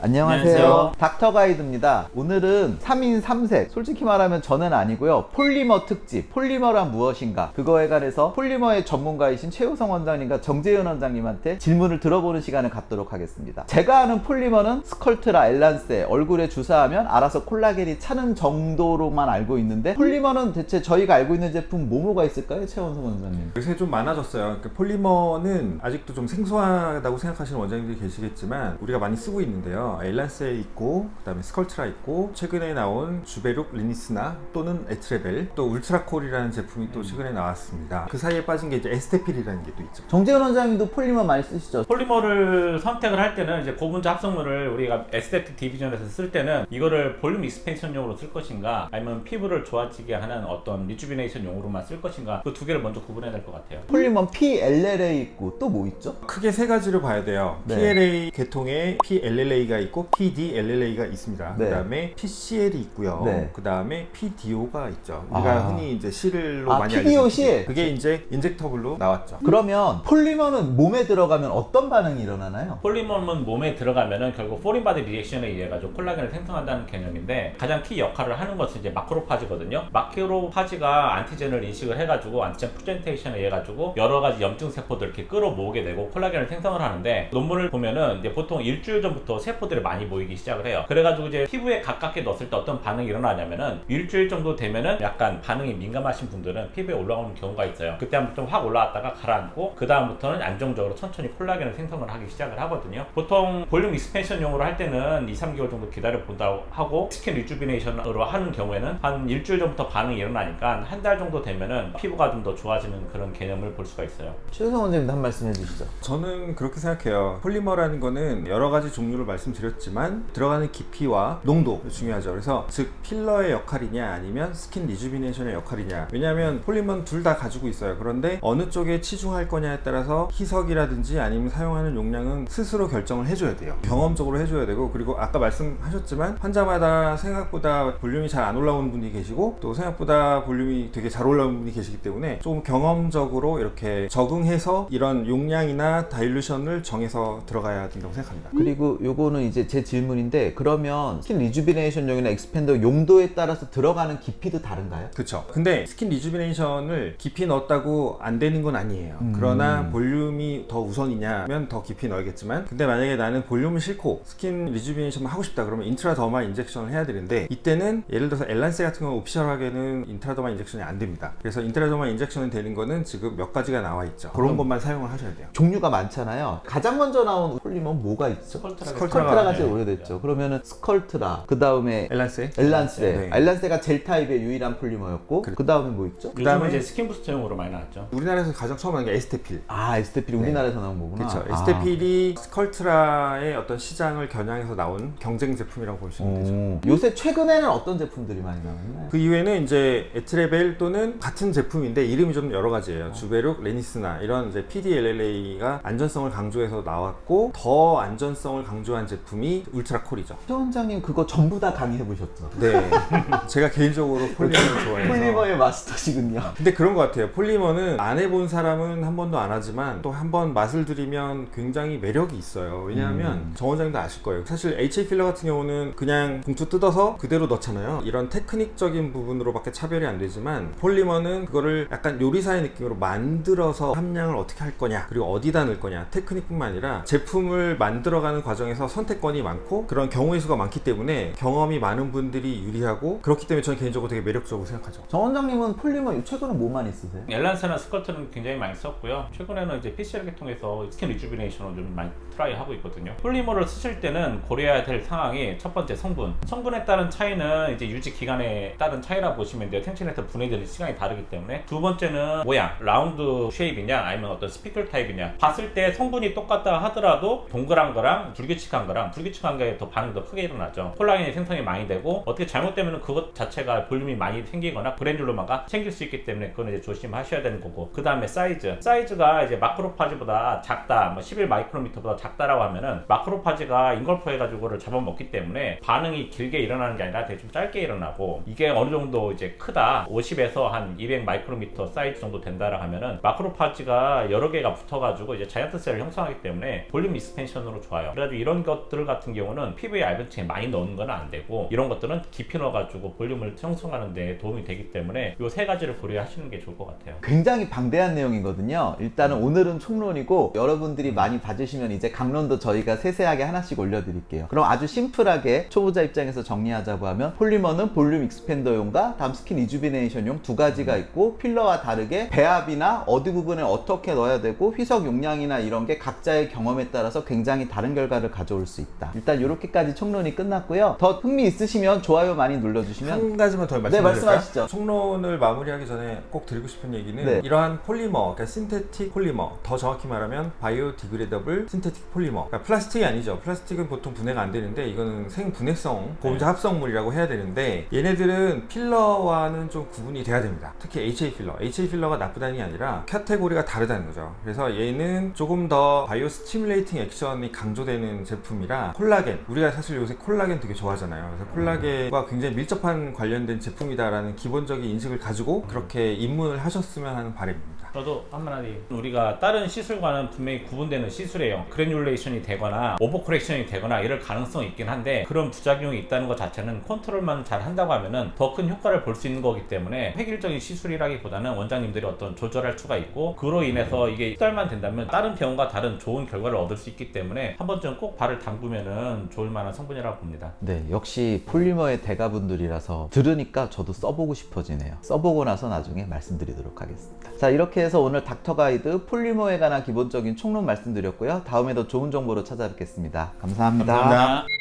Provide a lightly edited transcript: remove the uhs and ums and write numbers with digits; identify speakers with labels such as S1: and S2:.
S1: 안녕하세요. 닥터가이드입니다. 오늘은 3인 3색, 솔직히 말하면 저는 아니고요. 폴리머 특집, 폴리머란 무엇인가, 그거에 관해서 폴리머의 전문가이신 최우성 원장님과 정재현 원장님한테 질문을 들어보는 시간을 갖도록 하겠습니다. 제가 아는 폴리머는 스컬트라, 엘란세, 얼굴에 주사하면 알아서 콜라겐이 차는 정도로만 알고 있는데, 폴리머는 대체 저희가 알고 있는 제품 뭐가 있을까요? 최우성 원장님.
S2: 요새 좀 많아졌어요. 그러니까 폴리머는 아직도 좀 생소하다고 생각하시는 원장님들이 계시겠지만 우리가 많이 쓰고 있는데요. 엘란세 있고, 그 다음에 스컬트라 있고, 최근에 나온 주베룩 리니스나 또는 에트레벨, 또 울트라콜이라는 제품이 또 최근에 나왔습니다. 그 사이에 빠진 게 이제 에스테필이라는 게 또 있죠.
S1: 정재현 원장님도 폴리머 많이 쓰시죠?
S3: 폴리머를 선택을 할 때는 이제 고분자 합성물을 우리가 에스테틱 디비전에서 쓸 때는 이거를 볼륨 익스펜션용으로 쓸 것인가, 아니면 피부를 좋아지게 하는 어떤 리주비네이션용으로만 쓸 것인가, 그 두 개를 먼저 구분해야 될 것 같아요.
S1: 폴리머 PLLA 있고 또 뭐 있죠?
S2: 크게 세 가지를 봐야 돼요.
S1: 네.
S2: PLA 계통에 PLLA가 있고 PDLLA가 있습니다.
S1: 네.
S2: 그 다음에 PCL이 있고요.
S1: 네.
S2: 그 다음에 PDO가 있죠. 우리가 흔히 이제 실로 많이
S1: PDO
S2: 알려진
S1: 실.
S2: 그게 이제 인젝터블로 나왔죠.
S1: 그러면 폴리머는 몸에 들어가면 어떤 반응이 일어나나요?
S3: 폴리머는 몸에 들어가면은 결국 포린 바디 리액션에 의해 가지고 콜라겐을 생성한다는 개념인데, 가장 키 역할을 하는 것은 이제 마크로파지거든요. 마크로파지가 안티젠을 인식을 해가지고 안티젠 프레젠테이션에 의해 가지고 여러 가지 염증 세포들 이렇게 끌어모으게 되고 콜라겐을 생성을 하는데, 논문을 보면은 이제 보통 일주일 전부터 세포들이 많이 모이기 시작을 해요. 그래가지고 이제 피부에 가깝게 넣었을 때 어떤 반응이 일어나냐면은 일주일 정도 되면은 약간 반응이 민감하신 분들은 피부에 올라오는 경우가 있어요. 그때 한번 좀 확 올라왔다가 가라앉고, 그 다음부터는 안정적으로 천천히 콜라겐을 생성을 하기 시작을 하거든요. 보통 볼륨 익스펜션용으로 할 때는 2-3개월 정도 기다려 본다고 하고, 스킨 리주비네이션으로 하는 경우에는 한 일주일 전부터 반응이 일어나니까 한 달 정도 되면은 피부가 좀 더 좋아지는 그런 개념을 볼 수가 있어요.
S1: 최우성 원장님도 한 말씀 해주시죠.
S2: 저는 그렇게 생각해요. 폴리머라는 거는 여러 가지 종류를 말씀드렸지만 들어가는 깊이와 농도 중요하죠. 그래서 즉 필러의 역할이냐 아니면 스킨 리주비네이션의 역할이냐. 왜냐하면 폴리머는 둘 다 가지고 있어요. 그런데 어느 쪽에 치중할 거냐에 따라서 희석이라든지 아니면 사용하는 용량은 스스로 결정을 해줘야 돼요. 경험적으로 해줘야 되고, 그리고 아까 말씀하셨지만 환자마다 생각보다 볼륨이 잘 안 올라오는 분이 계시고, 또 생각보다 볼륨이 되게 잘 올라오는 분이 계시기 때문에 좀 경험적으로 이렇게 적응해서 이런 용량이나 다일루션을 정해서 들어가야 된다고 생각합니다.
S1: 그리고 요거는 이제 제 질문인데, 그러면 스킨 리주비네이션용이나 익스펜더 용도에 따라서 들어가는 깊이도 다른가요?
S2: 그쵸. 근데 스킨 리주비네이션을 깊이 넣었다고 안 되는 건 아니에요. 그러나 볼륨이 더 우선이냐면 더 깊이 넣어야겠지만, 근데 만약에 나는 볼륨을 싫고 스킨 리주비네이션만 하고 싶다 그러면 인트라더마 인젝션을 해야 되는데, 이때는 예를 들어서 엘란세 같은 경우 오피셜하게는 인트라더마 인젝션이 안 됩니다. 그래서 인트라더마 인젝션이 되는 거는 지금 몇 가지가 나와 있죠. 그런 것만 사용을 하셔야 돼요.
S1: 종류가 많잖아요. 가장 먼저 나온 폴리머 뭐가 있죠? 스컬트라가 제일 오래됐죠. 그러면은 스컬트라, 그 다음에
S2: 엘란세?
S1: 엘란세.
S2: 네.
S1: 엘란세가 젤 타입의 유일한 폴리머였고, 그 다음에 뭐 있죠?
S3: 요즘은 이제 스킨 부스터용으로 많이 나왔죠.
S2: 우리나라에서 가장 처음 하는 게 에스테필.
S1: 아, 에스테필이 우리나라에서 나온 거구나.
S2: 그렇죠. 에스테필이 스컬트라의 어떤 시장을 겨냥해서 나온 경쟁 제품이라고 보시면 되죠.
S1: 요새 최근에는 어떤 제품들이 많이 나왔나요?
S2: 그 이후에는 이제 에트레벨 또는 같은 제품인데 이름이 좀 여러 가지예요. 주베룩, 레니스나 이런 이제 PDLLA가 안전성을 강조해서 나왔고, 더 안전성을 강조한 제품이 울트라콜이죠.
S1: 최 원장님 그거 전부 다 강의해 보셨죠?
S2: 네. 제가 개인적으로 폴리머를 좋아해서.
S1: 폴리머의 마스터시군요.
S2: 근데 그런 것 같아요. 폴리머는 안 해본 사람은 한 번도 안 하지만 또 한 번 맛을 들이면 굉장히 매력이 있어요. 왜냐하면 정 원장님도 아실 거예요. 사실 HA 필러 같은 경우는 그냥 봉투 뜯어서 그대로 넣잖아요. 이런 테크닉적인 부분으로밖에 차별이 안 되지만, 폴리머는 그거를 약간 요리사의 느낌으로 만들어서 함량을 어떻게 할 거냐, 그리고 어디다 넣을 거냐, 테크닉뿐만 아니라 제품을 만들어가는 과정에서 선택권이 많고 그런 경우의 수가 많기 때문에 경험이 많은 분들이 유리하고, 그렇기 때문에 저는 개인적으로 되게 매력적으로 생각하죠.
S1: 정 원장님은 폴리머 최근에 뭐 많이 쓰세요?
S3: 엘란세나 스컬트는 굉장히 많이 썼고요. 최근에는 이제 PCL 계통에서 스킨 리주비네이션을 좀 많이 트라이 하고 있거든요. 폴리머를 쓰실 때는 고려해야 될 상황이, 첫 번째 성분에 따른 차이는 이제 유지 기간에 따른 차이라 보시면 돼요. 텐션에서 분해되는 시간이 다르기 때문에. 두 번째는 모양, 라운드 쉐입이냐 아니면 어떤 스피클 타입이냐. 봤을 때 성분이 똑같다 하더라도 동그란 거랑 불규칙한 게 더 반응이 더 크게 일어나죠. 콜라겐이 생성이 많이 되고, 어떻게 잘못되면 그것 자체가 볼륨이 많이 생기거나 그랜듈로마가 생길 수 있기 때문에 그건 이제 조심하셔야 되는 거고, 그 다음에 사이즈가 이제 마크로파지보다 작다, 뭐 11 마이크로미터보다 작다라고 하면은 마크로파지가 인걸프해가지고를 잡아먹기 때문에 반응이 길게 일어나는 게 아니라 되게 좀 짧게 일어나고, 이게 어느 정도 이제 크다 50에서 한 200 마이크로미터 사이즈 정도 된다라고 하면은 마크로파지가 여러 개가 붙어가지고 이제 자이언트 셀을 형성하기 때문에 볼륨 익스텐션으로 좋아요. 그래가지고 이런 것들 같은 경우는 피부에 얇은 층에 많이 넣는 건 안 되고, 이런 것들은 깊이 넣어가지고 볼륨을 형성하는 데 도움이 되기 때문에 이 세 가지를 고려하시는 게 좋을 것 같아요.
S1: 굉장히 방대한 내용이거든요. 일단은 오늘은 총론이고, 여러분들이 많이 봐주시면 이제 강론도 저희가 세세하게 하나씩 올려드릴게요. 그럼 아주 심플하게 초보자 입장에서 정리하자고 하면, 폴리머는 볼륨 익스펜더용과 다음 스킨 리주비네이션용 두 가지가 있고, 필러와 다르게 배합이나 어디 부분에 어떻게 넣어야 되고 희석 용량이나 이런 게 각자의 경험에 따라서 굉장히 다른 결과를 가져올 수 있다. 일단 이렇게까지 총론이 끝났고요. 더 흥미 있으시면 좋아요 많이 눌러주시면.
S2: 한 가지만 더
S1: 네,
S2: 말씀드릴까요?
S1: 말씀하시죠.
S2: 총론을 마무리하기 전에 꼭 드리고 싶은 얘기는,
S1: 네.
S2: 이러한 폴리머, 그러니까 신테틱 폴리머, 더 정확히 말하면 바이오디그레더블 신테틱 폴리머, 그러니까 플라스틱이 아니죠. 플라스틱은 보통 분해가 안 되는데 이거는 생분해성 고분자 합성물이라고 해야 되는데, 얘네들은 필러와는 좀 구분이 돼야 됩니다. 특히 HA 필러, HA 필러가 나쁘다는 게 아니라 카테고리가 다르다는 거죠. 그래서 얘는 조금 더 바이오 스티뮬레이팅 액션이 강조되는 제품이라, 콜라겐, 우리가 사실 요새 콜라겐 되게 좋아하잖아요. 그래서 콜라겐과 굉장히 밀접한 관련된 제품이다라는 기본적인 인식을 가지고 그렇게 입문을 하셨으면 하는 바람입니다.
S3: 저도 한마디, 우리가 다른 시술과는 분명히 구분되는 시술이에요. 그래듈레이션이 되거나 오버코렉션이 되거나 이럴 가능성이 있긴 한데, 그런 부작용이 있다는 것 자체는 컨트롤만 잘 한다고 하면은 더 큰 효과를 볼 수 있는 거기 때문에, 획일적인 시술이라기보다는 원장님들이 어떤 조절할 수가 있고, 그로 인해서 이게 숙달만 된다면 다른 병원과 다른 좋은 결과를 얻을 수 있기 때문에 한 번쯤 꼭 발을 담그면은 좋을 만한 성분이라고 봅니다.
S1: 네, 역시 폴리머의 대가분들이라서 들으니까 저도 써보고 싶어지네요. 써보고 나서 나중에 말씀드리도록 하겠습니다. 자, 이렇게 해서 오늘 닥터 가이드 폴리머에 관한 기본적인 총론 말씀드렸고요. 다음에 더 좋은 정보로 찾아뵙겠습니다. 감사합니다.
S2: 감사합니다.